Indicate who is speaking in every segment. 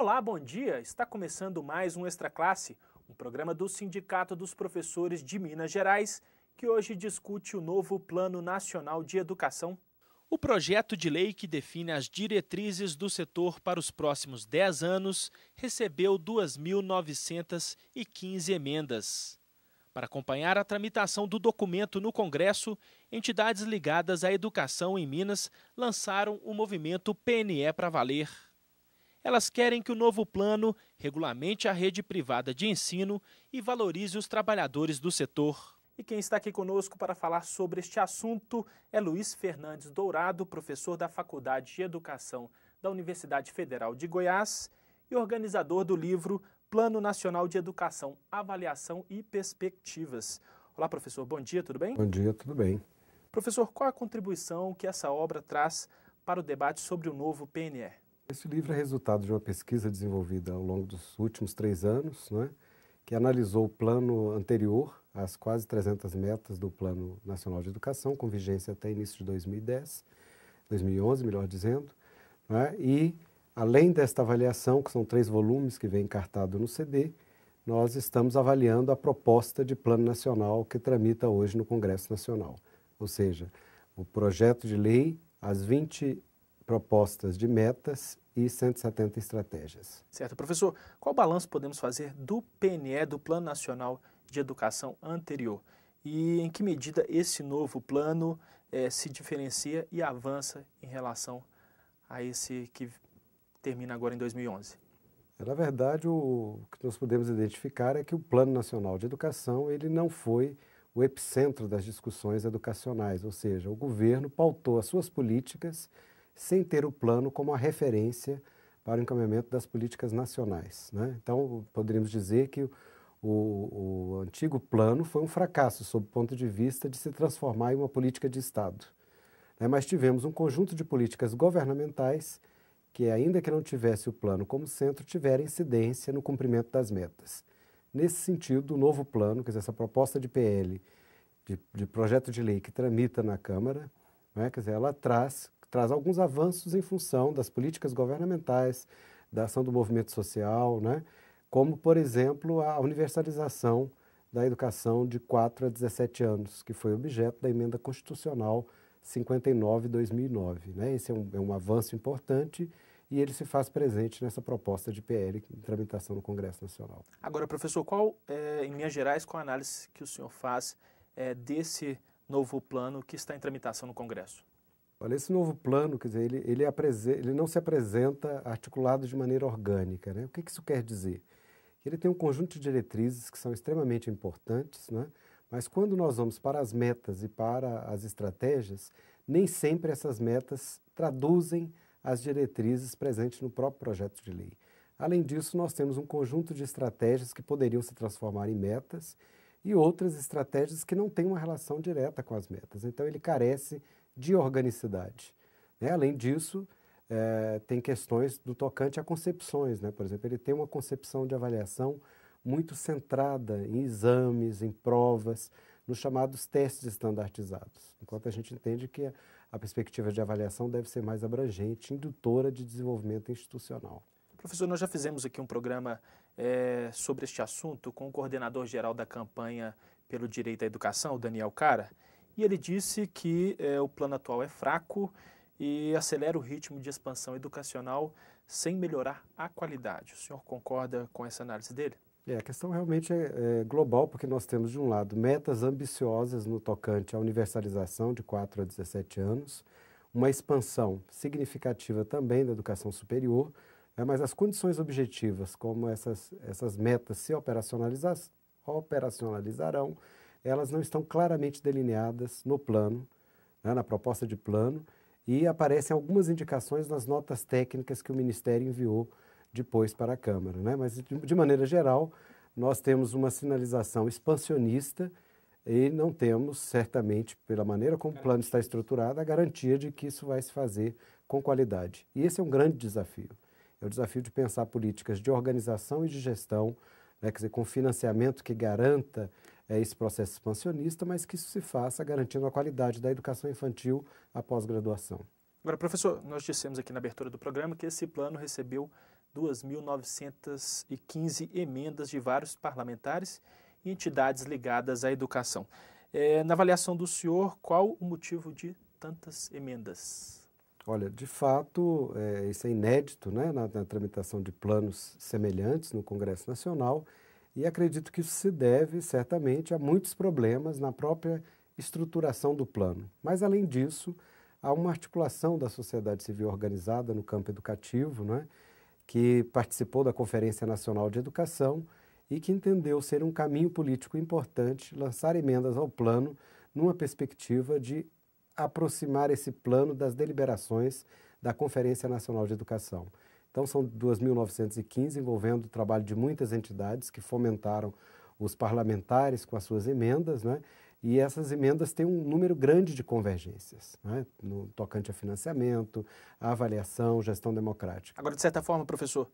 Speaker 1: Olá, bom dia! Está começando mais um Extra Classe, um programa do Sindicato dos Professores de Minas Gerais, que hoje discute o novo Plano Nacional de Educação. O projeto de lei que define as diretrizes do setor para os próximos 10 anos recebeu 2.915 emendas. Para acompanhar a tramitação do documento no Congresso, entidades ligadas à educação em Minas lançaram o movimento PNE para valer. Elas querem que o novo plano regulamente a rede privada de ensino e valorize os trabalhadores do setor. E quem está aqui conosco para falar sobre este assunto é Luiz Fernandes Dourado, professor da Faculdade de Educação da Universidade Federal de Goiás e organizador do livro Plano Nacional de Educação, Avaliação e Perspectivas. Olá, professor, bom dia, tudo bem?
Speaker 2: Bom dia, tudo bem.
Speaker 1: Professor, qual a contribuição que essa obra traz para o debate sobre o novo PNE?
Speaker 2: Esse livro é resultado de uma pesquisa desenvolvida ao longo dos últimos 3 anos, que analisou o plano anterior às quase 300 metas do Plano Nacional de Educação, com vigência até início de 2011, melhor dizendo, e além desta avaliação, que são 3 volumes que vem encartado no CD, nós estamos avaliando a proposta de Plano Nacional que tramita hoje no Congresso Nacional, ou seja, o projeto de lei, as 20 propostas de metas e 170 estratégias.
Speaker 1: Certo. Professor, qual balanço podemos fazer do PNE, do Plano Nacional de Educação anterior? E em que medida esse novo plano se diferencia e avança em relação a esse que termina agora em 2011?
Speaker 2: Na verdade, o que nós podemos identificar é que o Plano Nacional de Educação ele não foi o epicentro das discussões educacionais, ou seja, o governo pautou as suas políticas sem ter o plano como a referência para o encaminhamento das políticas nacionais, Então, poderíamos dizer que o antigo plano foi um fracasso sob o ponto de vista de se transformar em uma política de Estado. Mas tivemos um conjunto de políticas governamentais que, ainda que não tivesse o plano como centro, tiveram incidência no cumprimento das metas. Nesse sentido, o novo plano, quer dizer, essa proposta de PL, de projeto de lei que tramita na Câmara, quer dizer, ela traz alguns avanços em função das políticas governamentais, da ação do movimento social, como, por exemplo, a universalização da educação de 4 a 17 anos, que foi objeto da Emenda Constitucional 59/2009. Esse é um avanço importante e ele se faz presente nessa proposta de PL em tramitação no Congresso Nacional.
Speaker 1: Agora, professor, em linhas gerais, qual a análise que o senhor faz desse novo plano que está em tramitação no Congresso?
Speaker 2: Olha, esse novo plano, quer dizer, ele não se apresenta articulado de maneira orgânica, O que isso quer dizer? Ele tem um conjunto de diretrizes que são extremamente importantes, mas quando nós vamos para as metas e para as estratégias, nem sempre essas metas traduzem as diretrizes presentes no próprio projeto de lei. Além disso, nós temos um conjunto de estratégias que poderiam se transformar em metas e outras estratégias que não têm uma relação direta com as metas. Então, ele carece de organicidade. Além disso, tem questões do tocante a concepções. Por exemplo, ele tem uma concepção de avaliação muito centrada em exames, em provas, nos chamados testes estandartizados, enquanto a gente entende que a perspectiva de avaliação deve ser mais abrangente, indutora de desenvolvimento institucional.
Speaker 1: Professor, nós já fizemos aqui um programa sobre este assunto com o coordenador-geral da campanha pelo direito à educação, o Daniel Cara, e ele disse que o plano atual é fraco e acelera o ritmo de expansão educacional sem melhorar a qualidade. O senhor concorda com essa análise dele?
Speaker 2: A questão realmente é global, porque nós temos, de um lado, metas ambiciosas no tocante à universalização de 4 a 17 anos, uma expansão significativa também da educação superior, mas as condições objetivas, como essas metas se operacionalizarão, elas não estão claramente delineadas no plano, na proposta de plano, e aparecem algumas indicações nas notas técnicas que o Ministério enviou depois para a Câmara. Mas, de maneira geral, nós temos uma sinalização expansionista e não temos, certamente, pela maneira como o plano está estruturado, a garantia de que isso vai se fazer com qualidade. E esse é um grande desafio. É o desafio de pensar políticas de organização e de gestão, quer dizer, com financiamento que garanta esse processo expansionista, mas que isso se faça garantindo a qualidade da educação infantil após graduação.
Speaker 1: Agora, professor, nós dissemos aqui na abertura do programa que esse plano recebeu 2.915 emendas de vários parlamentares e entidades ligadas à educação. Na avaliação do senhor, qual o motivo de tantas emendas?
Speaker 2: Olha, de fato, isso é inédito, né, na tramitação de planos semelhantes no Congresso Nacional, e acredito que isso se deve, certamente, a muitos problemas na própria estruturação do plano. Mas, além disso, há uma articulação da sociedade civil organizada no campo educativo, né, que participou da Conferência Nacional de Educação e que entendeu ser um caminho político importante lançar emendas ao plano numa perspectiva de aproximar esse plano das deliberações da Conferência Nacional de Educação. Então, são 2.915, envolvendo o trabalho de muitas entidades que fomentaram os parlamentares com as suas emendas, né? E essas emendas têm um número grande de convergências, né? No tocante a financiamento, a avaliação, gestão democrática.
Speaker 1: Agora, de certa forma, professor,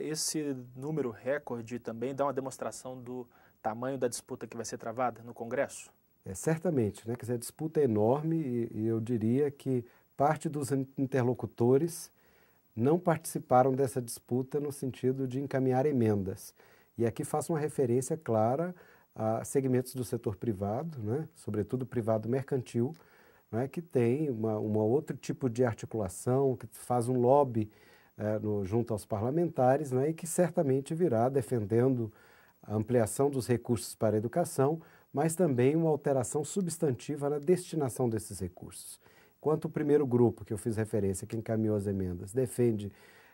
Speaker 1: esse número recorde também dá uma demonstração do tamanho da disputa que vai ser travada no Congresso?
Speaker 2: Certamente, né? Quer dizer, a disputa é enorme e eu diria que parte dos interlocutores não participaram dessa disputa no sentido de encaminhar emendas. E aqui faço uma referência clara a segmentos do setor privado, né? Sobretudo privado mercantil, né? Que tem uma outro tipo de articulação, que faz um lobby junto aos parlamentares, né? E que certamente virá defendendo a ampliação dos recursos para a educação, mas também uma alteração substantiva na destinação desses recursos. Enquanto o primeiro grupo, que eu fiz referência, que encaminhou as emendas, defende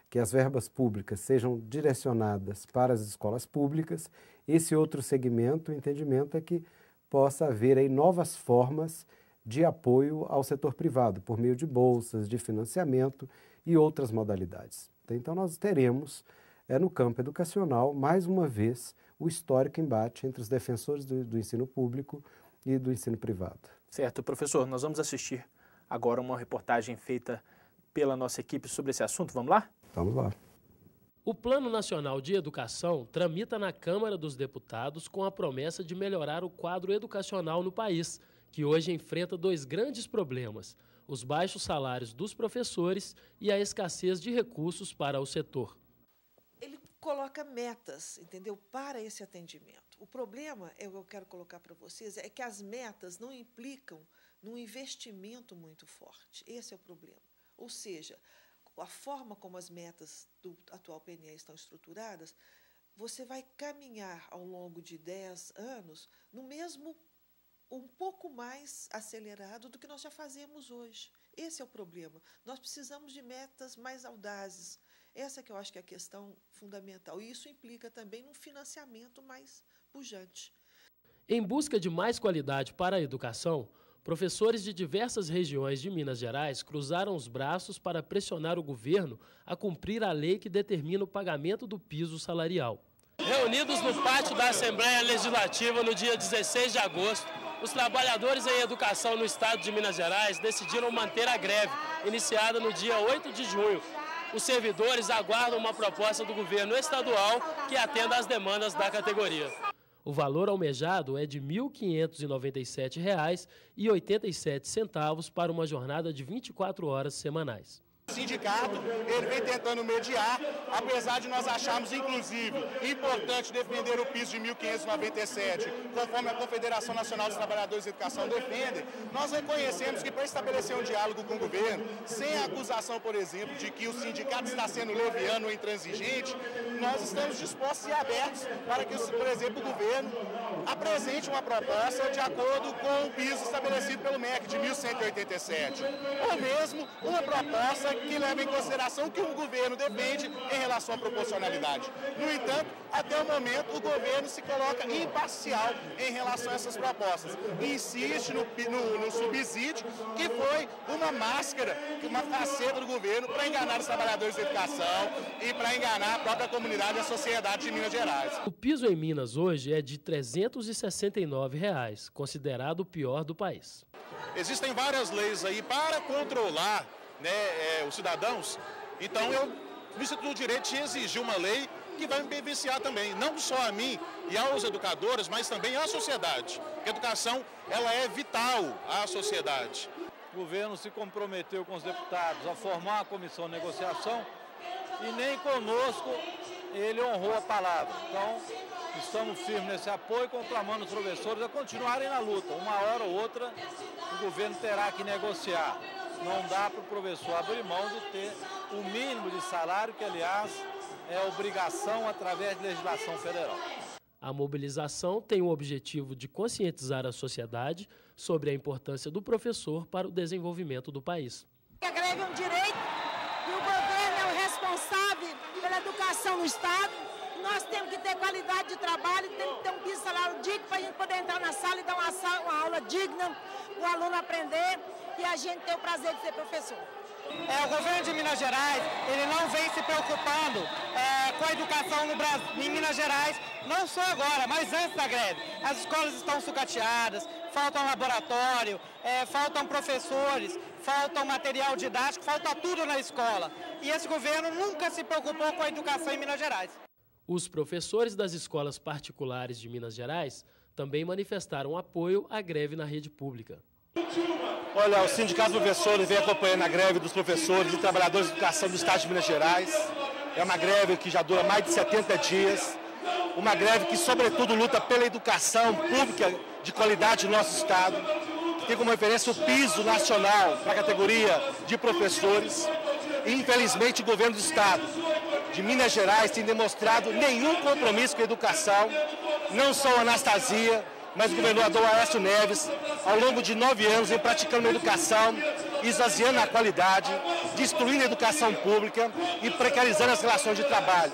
Speaker 2: que as verbas públicas sejam direcionadas para as escolas públicas, esse outro segmento, o entendimento é que possa haver aí novas formas de apoio ao setor privado, por meio de bolsas, de financiamento e outras modalidades. Então, nós teremos, no campo educacional, mais uma vez, o histórico embate entre os defensores do ensino público e do ensino privado.
Speaker 1: Certo, professor, nós vamos assistir agora uma reportagem feita pela nossa equipe sobre esse assunto. Vamos lá?
Speaker 2: Vamos lá.
Speaker 3: O Plano Nacional de Educação tramita na Câmara dos Deputados com a promessa de melhorar o quadro educacional no país, que hoje enfrenta dois grandes problemas: os baixos salários dos professores e a escassez de recursos para o setor.
Speaker 4: Ele coloca metas, entendeu, para esse atendimento. O problema, eu quero colocar para vocês, é que as metas não implicam num investimento muito forte. Esse é o problema. Ou seja, a forma como as metas do atual PNE estão estruturadas, você vai caminhar ao longo de 10 anos no mesmo, um pouco mais acelerado do que nós já fazemos hoje. Esse é o problema. Nós precisamos de metas mais audazes. Essa que eu acho que é a questão fundamental. E isso implica também num financiamento mais pujante.
Speaker 3: Em busca de mais qualidade para a educação, professores de diversas regiões de Minas Gerais cruzaram os braços para pressionar o governo a cumprir a lei que determina o pagamento do piso salarial. Reunidos no pátio da Assembleia Legislativa no dia 16 de agosto, os trabalhadores em educação no estado de Minas Gerais decidiram manter a greve, iniciada no dia 8 de junho. Os servidores aguardam uma proposta do governo estadual que atenda às demandas da categoria. O valor almejado é de R$ 1.597,87 para uma jornada de 24 horas semanais.
Speaker 5: O sindicato ele vem tentando mediar, apesar de nós acharmos, inclusive, importante defender o piso de 1.597, conforme a Confederação Nacional dos Trabalhadores de Educação defende, nós reconhecemos que para estabelecer um diálogo com o governo, sem a acusação, por exemplo, de que o sindicato está sendo leviano ou intransigente, nós estamos dispostos e abertos para que, por exemplo, o governo apresente uma proposta de acordo com o piso estabelecido pelo MEC de 1.187, ou mesmo uma proposta que leva em consideração o que o governo defende em relação à proporcionalidade. No entanto, até o momento, o governo se coloca imparcial em relação a essas propostas. Insiste no subsídio, que foi uma máscara, uma faceta do governo para enganar os trabalhadores da educação e para enganar a própria comunidade e a sociedade de Minas Gerais.
Speaker 3: O piso em Minas hoje é de R$ 369, considerado o pior do país.
Speaker 5: Existem várias leis aí para controlar os cidadãos, então eu me sinto no direito de exigir uma lei que vai me beneficiar também, não só a mim e aos educadores, mas também à sociedade. A educação, ela é vital à sociedade.
Speaker 6: O governo se comprometeu com os deputados a formar uma comissão de negociação e nem conosco ele honrou a palavra. Então, estamos firmes nesse apoio, conclamando os professores a continuarem na luta. Uma hora ou outra, o governo terá que negociar. Não dá para o professor abrir mão de ter o mínimo de salário, que, aliás, é obrigação através de legislação federal.
Speaker 3: A mobilização tem o objetivo de conscientizar a sociedade sobre a importância do professor para o desenvolvimento do país.
Speaker 7: A greve é um direito e o governo é o responsável pela educação no Estado. Nós temos que ter qualidade de trabalho, temos que ter um piso salário digno para a gente poder entrar na sala e dar uma aula digna, o aluno aprender e a gente ter o prazer de ser professor.
Speaker 8: O governo de Minas Gerais, ele não vem se preocupando com a educação no Brasil, em Minas Gerais, não só agora, mas antes da greve. As escolas estão sucateadas, falta laboratório, faltam professores, falta material didático, falta tudo na escola. E esse governo nunca se preocupou com a educação em Minas Gerais.
Speaker 3: Os professores das escolas particulares de Minas Gerais também manifestaram apoio à greve na rede pública.
Speaker 5: Olha, o Sindicato dos Professores vem acompanhando a greve dos professores e trabalhadores de educação do Estado de Minas Gerais. É uma greve que já dura mais de 70 dias. Uma greve que, sobretudo, luta pela educação pública de qualidade no nosso Estado, que tem como referência o piso nacional para a categoria de professores. E, infelizmente, o governo do Estado de Minas Gerais tem demonstrado nenhum compromisso com a educação, não só a Anastasia, mas o governador Aécio Neves, ao longo de 9 anos, vem praticando uma educação, esvaziando a qualidade, destruindo a educação pública e precarizando as relações de trabalho.